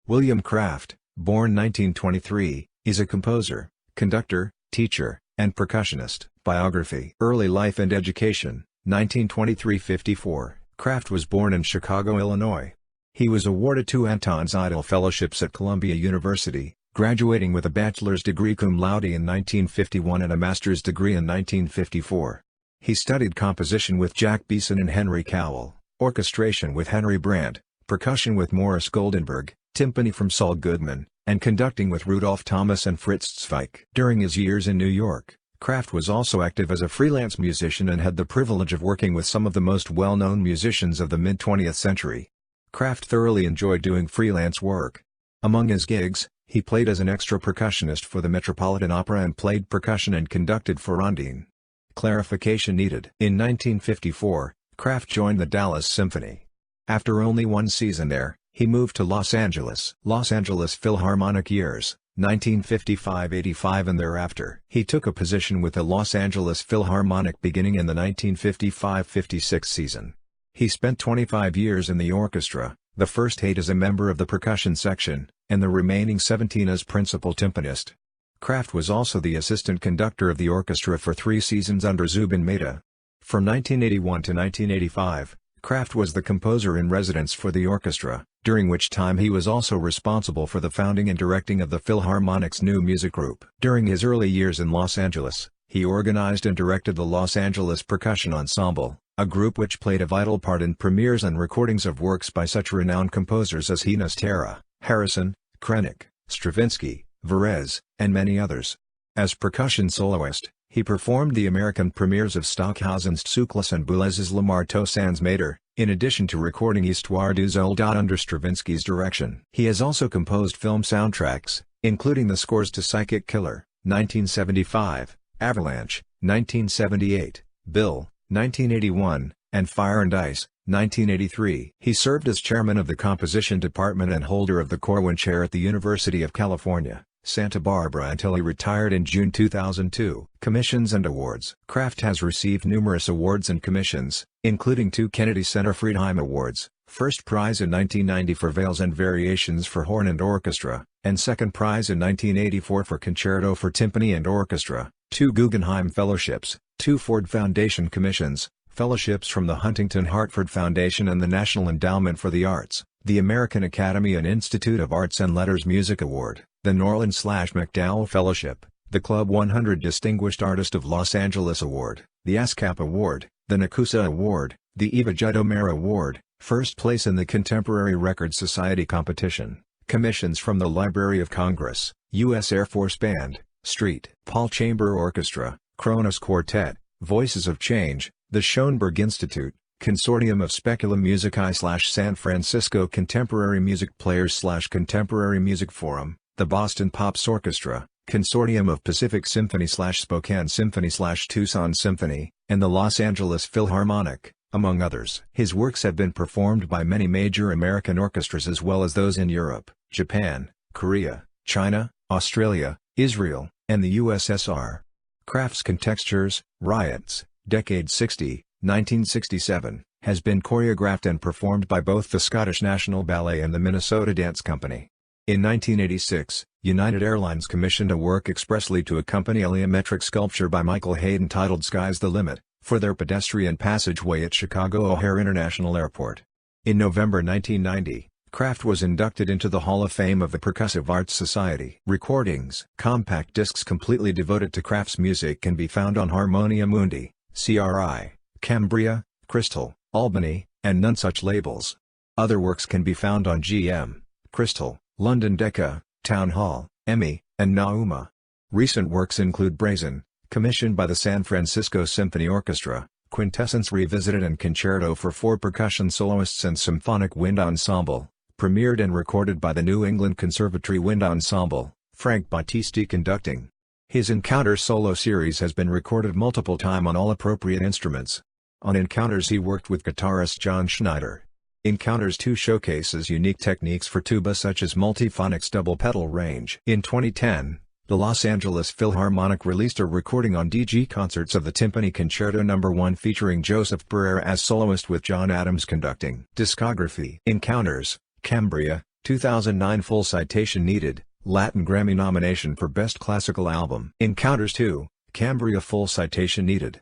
William Kraft, born 1923, is a composer, conductor, teacher, and percussionist. Biography. Early life and education. 1923–54, Kraft was born in Chicago, Illinois. He was awarded 2 Anton's Idol Fellowships at Columbia University, graduating with a bachelor's degree cum laude in 1951 and a master's degree in 1954. He studied composition with Jack Beeson and Henry Cowell, orchestration with Henry Brandt, percussion with Morris Goldenberg, timpani from Saul Goodman, and conducting with Rudolph Thomas and Fritz Zweig. During his years in New York, Kraft was also active as a freelance musician and had the privilege of working with some of the most well-known musicians of the mid-20th century. Kraft thoroughly enjoyed doing freelance work. Among his gigs, he played as an extra percussionist for the Metropolitan Opera and played percussion and conducted for Rondine. Clarification needed. In 1954, Kraft joined the Dallas Symphony. After only 1 season there, he moved to Los Angeles Philharmonic years, 1955–85 and thereafter. He took a position with the Los Angeles Philharmonic beginning in the 1955–56 season. He spent 25 years in the orchestra, the first 8 as a member of the percussion section, and the remaining 17 as principal timpanist. Kraft was also the assistant conductor of the orchestra for 3 seasons under Zubin Mehta. From 1981 to 1985, Kraft was the composer in residence for the orchestra, during which time he was also responsible for the founding and directing of the Philharmonic's new music group. During his early years in Los Angeles, he organized and directed the Los Angeles Percussion Ensemble, a group which played a vital part in premieres and recordings of works by such renowned composers as Ginastera, Harrison, Krenek, Stravinsky, Varese, and many others. As percussion soloist, he performed the American premieres of Stockhausen's Tsoukalos and Boulez's Le Marteau sans Maître, in addition to recording Histoire du Soldat under Stravinsky's direction. He has also composed film soundtracks, including the scores to Psychic Killer, 1975, Avalanche, 1978, Bill, 1981, and Fire and Ice, 1983. He served as chairman of the composition department and holder of the Corwin Chair at the University of California, Santa Barbara until he retired in June 2002. Commissions and awards. Kraft has received numerous awards and commissions, including 2 Kennedy Center Friedheim Awards, first prize in 1990 for Vales and Variations for Horn and Orchestra, and second prize in 1984 for Concerto for Timpani and Orchestra, 2 Guggenheim Fellowships, 2 Ford Foundation commissions, fellowships from the Huntington Hartford Foundation and the National Endowment for the Arts, the American Academy and Institute of Arts and Letters Music Award, the Norland/McDowell Fellowship, the Club 100 Distinguished Artist of Los Angeles Award, the ASCAP Award, the Nakusa Award, the Eva Judomar Award, first place in the Contemporary Record Society competition, commissions from the Library of Congress, U.S. Air Force Band, Street, Paul Chamber Orchestra, Kronos Quartet, Voices of Change, the Schoenberg Institute, Consortium of Speculum Musicae/San Francisco Contemporary Music Players/Contemporary Music Forum, the Boston Pops Orchestra, Consortium of Pacific Symphony/Spokane Symphony/Tucson Symphony, and the Los Angeles Philharmonic, among others. His works have been performed by many major American orchestras as well as those in Europe, Japan, Korea, China, Australia, Israel, and the USSR. Kraft's Contextures, Riots, Decade 60, 1967, has been choreographed and performed by both the Scottish National Ballet and the Minnesota Dance Company. In 1986, United Airlines commissioned a work expressly to accompany a heliometric sculpture by Michael Hayden titled Sky's the Limit, for their pedestrian passageway at Chicago O'Hare International Airport. In November 1990, Kraft was inducted into the Hall of Fame of the Percussive Arts Society. Recordings. Compact discs completely devoted to Kraft's music can be found on Harmonia Mundi, CRI, Cambria, Crystal, Albany, and none such labels. Other works can be found on GM, Crystal, London Decca, Town Hall, EMI, and Nauma. Recent works include Brazen, commissioned by the San Francisco Symphony Orchestra, Quintessence Revisited and Concerto for 4 percussion soloists and Symphonic Wind Ensemble, premiered and recorded by the New England Conservatory Wind Ensemble, Frank Battisti conducting. His Encounters solo series has been recorded multiple times on all appropriate instruments. On Encounters he worked with guitarist John Schneider. Encounters 2 showcases unique techniques for tuba such as multiphonics double pedal range. In 2010, the Los Angeles Philharmonic released a recording on DG Concerts of the Timpani Concerto No. 1 featuring Joseph Barrera as soloist with John Adams conducting. Discography. Encounters, Cambria, 2009 full citation needed, Latin Grammy nomination for Best Classical Album. Encounters 2, Cambria full citation needed.